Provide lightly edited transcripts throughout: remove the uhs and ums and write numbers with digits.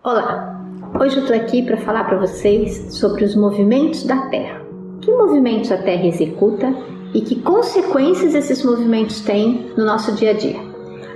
Olá, hoje eu estou aqui para falar para vocês sobre os movimentos da Terra. Que movimentos a Terra executa e que consequências esses movimentos têm no nosso dia a dia?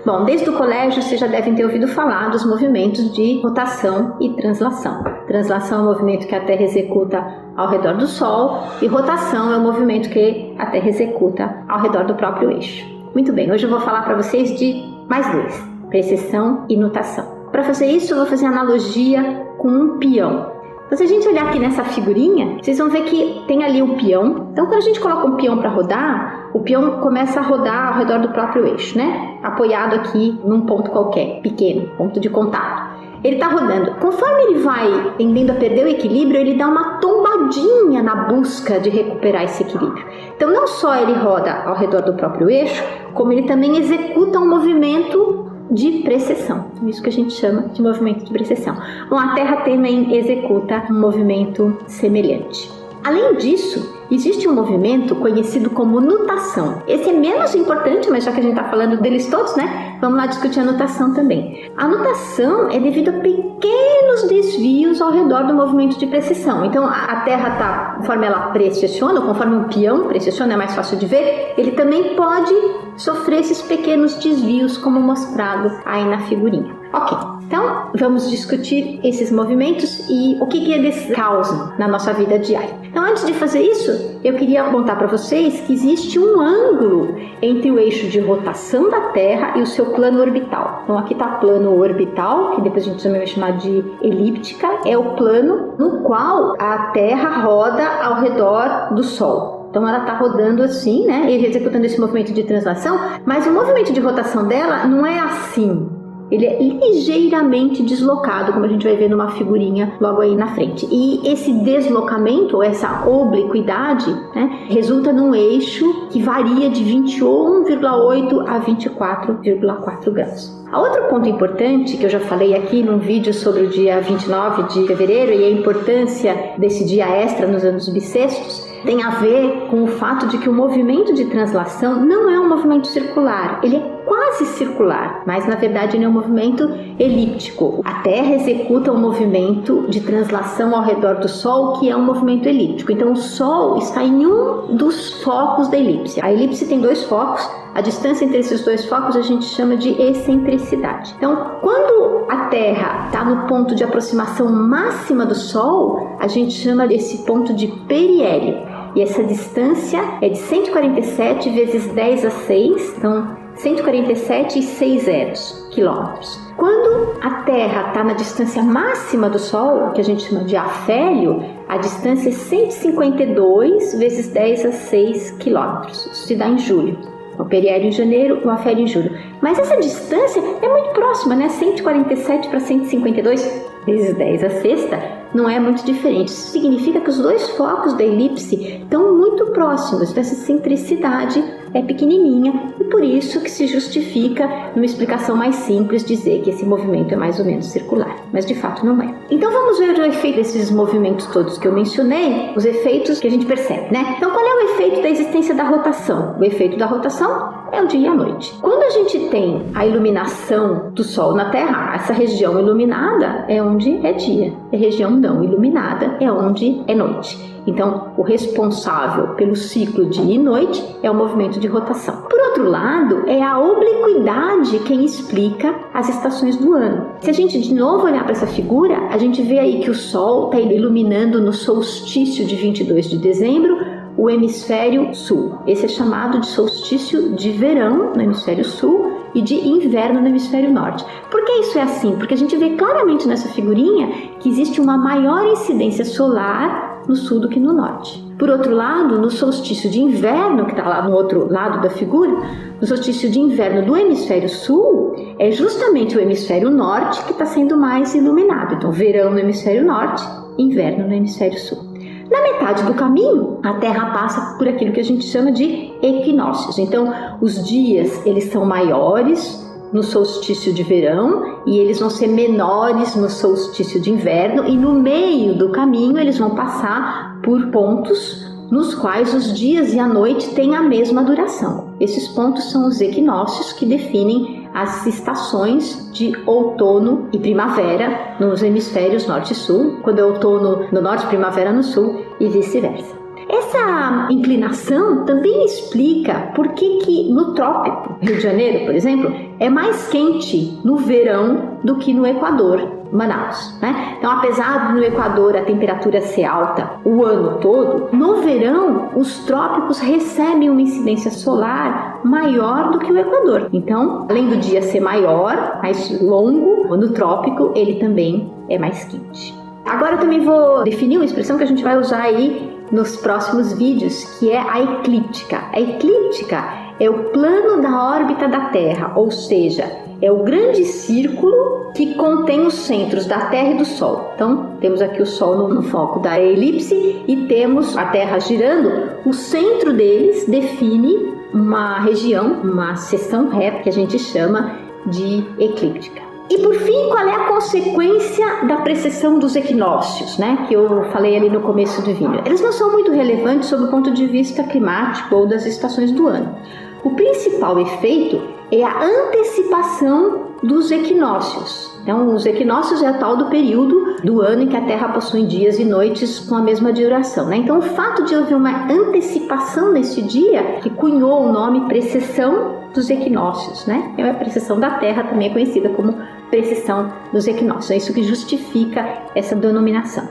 Bom, desde o colégio vocês já devem ter ouvido falar dos movimentos de rotação e translação. Translação é o movimento que a Terra executa ao redor do Sol e rotação é o movimento que a Terra executa ao redor do próprio eixo. Muito bem, hoje eu vou falar para vocês de mais dois, precessão e nutação. Para fazer isso, eu vou fazer analogia com um peão. Então, se a gente olhar aqui nessa figurinha, vocês vão ver que tem ali um peão. Então, quando a gente coloca um peão para rodar, o peão começa a rodar ao redor do próprio eixo, né? Apoiado aqui num ponto qualquer, pequeno, ponto de contato. Ele está rodando. Conforme ele vai tendendo a perder o equilíbrio, ele dá uma tombadinha na busca de recuperar esse equilíbrio. Então, não só ele roda ao redor do próprio eixo, como ele também executa um movimento de precessão, isso que a gente chama de movimento de precessão. Bom, a Terra também executa um movimento semelhante. Além disso, existe um movimento conhecido como nutação. Esse é menos importante, mas já que a gente está falando deles todos, né? Vamos lá discutir a nutação também. A nutação é devido a pequenos desvios ao redor do movimento de precessão. Então, a Terra está, conforme ela precessiona, conforme um peão precessiona, é mais fácil de ver, ele também pode sofrer esses pequenos desvios, como mostrado aí na figurinha. Ok, então vamos discutir esses movimentos e o que eles causam na nossa vida diária. Então, antes de fazer isso, eu queria contar para vocês que existe um ângulo entre o eixo de rotação da Terra e o seu plano orbital. Então, aqui está o plano orbital, que depois a gente também vai chamar de elíptica, é o plano no qual a Terra roda ao redor do Sol. Então ela está rodando assim, né, e executando esse movimento de translação, mas o movimento de rotação dela não é assim. Ele é ligeiramente deslocado, como a gente vai ver numa figurinha logo aí na frente. E esse deslocamento, essa obliquidade, né, resulta num eixo que varia de 21,8 a 24,4 graus. A outro ponto importante, que eu já falei aqui num vídeo sobre o dia 29 de fevereiro e a importância desse dia extra nos anos bissextos, tem a ver com o fato de que o movimento de translação não é um movimento circular, ele é quase circular, mas na verdade ele é um movimento elíptico. A Terra executa um movimento de translação ao redor do Sol, que é um movimento elíptico. Então o Sol está em um dos focos da elipse. A elipse tem dois focos, a distância entre esses dois focos a gente chama de excentricidade. Então, quando a Terra está no ponto de aproximação máxima do Sol, a gente chama desse ponto de periélio. E essa distância é de 147 vezes 10 a 6, então 147,6 quilômetros. Quando a Terra está na distância máxima do Sol, que a gente chama de afélio, a distância é 152 vezes 10 a 6 quilômetros. Isso se dá em julho. O periélio em janeiro, o afélio em julho. Mas essa distância é muito próxima, né? 147 para 152 vezes 10 a sexta não é muito diferente. Isso significa que os dois focos da elipse estão muito próximos. Então, essa excentricidade é pequenininha e por isso que se justifica, numa explicação mais simples, dizer que esse movimento é mais ou menos circular. Mas de fato não é. Então vamos ver o efeito desses movimentos todos que eu mencionei, os efeitos que a gente percebe, né? Então qual é o efeito da existência da rotação? O efeito da rotação é o dia e a noite. Quando a gente tem a iluminação do Sol na Terra, essa região iluminada é onde é dia, a região não iluminada é onde é noite. Então, o responsável pelo ciclo dia e noite é o movimento de rotação. Por outro lado, é a obliquidade quem explica as estações do ano. Se a gente de novo olhar para essa figura, a gente vê aí que o Sol está iluminando no solstício de 22 de dezembro, o hemisfério sul. Esse é chamado de solstício de verão no hemisfério sul e de inverno no hemisfério norte. Por que isso é assim? Porque a gente vê claramente nessa figurinha que existe uma maior incidência solar no sul do que no norte. Por outro lado, no solstício de inverno, que está lá no outro lado da figura, no solstício de inverno do hemisfério sul, é justamente o hemisfério norte que está sendo mais iluminado. Então, verão no hemisfério norte, inverno no hemisfério sul. Na metade do caminho, a Terra passa por aquilo que a gente chama de equinócios. Então, os dias eles são maiores no solstício de verão e eles vão ser menores no solstício de inverno, e no meio do caminho eles vão passar por pontos nos quais os dias e a noite têm a mesma duração. Esses pontos são os equinócios, que definem as estações de outono e primavera nos hemisférios norte e sul, quando é outono no norte, primavera no sul e vice-versa. Essa inclinação também explica por que no trópico, Rio de Janeiro, por exemplo, é mais quente no verão do que no Equador, Manaus, né? Então, apesar do Equador a temperatura ser alta o ano todo, no verão os trópicos recebem uma incidência solar maior do que o Equador. Então, além do dia ser maior, mais longo, no trópico ele também é mais quente. Agora eu também vou definir uma expressão que a gente vai usar aí nos próximos vídeos, que é a eclíptica. A eclíptica é o plano da órbita da Terra, ou seja, é o grande círculo que contém os centros da Terra e do Sol. Então, temos aqui o Sol no foco da elipse e temos a Terra girando. O centro deles define uma região, uma seção reta que a gente chama de eclíptica. E por fim, qual é a consequência da precessão dos equinócios, né? Que eu falei ali no começo do vídeo. Eles não são muito relevantes sob o ponto de vista climático ou das estações do ano. O principal efeito é a antecipação dos equinócios. Então, os equinócios é o tal do período do ano em que a Terra possui dias e noites com a mesma duração, né? Então, o fato de haver uma antecipação nesse dia, que cunhou o nome precessão dos equinócios, né? A precessão da Terra também é conhecida como precessão dos equinócios. É isso que justifica essa denominação.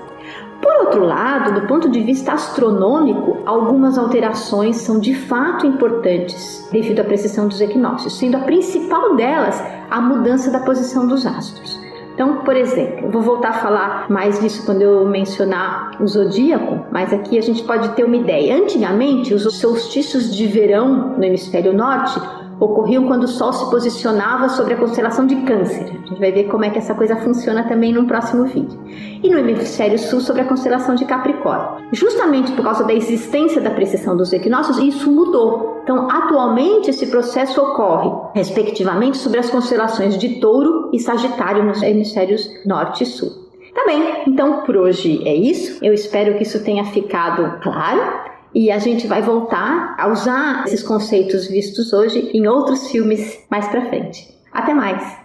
Por outro lado, do ponto de vista astronômico, algumas alterações são de fato importantes devido à precessão dos equinócios, sendo a principal delas a mudança da posição dos astros. Então, por exemplo, eu vou voltar a falar mais disso quando eu mencionar o zodíaco, mas aqui a gente pode ter uma ideia. Antigamente, os solstícios de verão no hemisfério norte ocorriam quando o Sol se posicionava sobre a constelação de Câncer. A gente vai ver como é que essa coisa funciona também num próximo vídeo. E no hemisfério sul sobre a constelação de Capricórnio. Justamente por causa da existência da precessão dos equinócios, isso mudou. Então, atualmente, esse processo ocorre, respectivamente, sobre as constelações de Touro e Sagitário nos hemisférios norte e sul. Tá bem, então por hoje é isso. Eu espero que isso tenha ficado claro. E a gente vai voltar a usar esses conceitos vistos hoje em outros filmes mais pra frente. Até mais!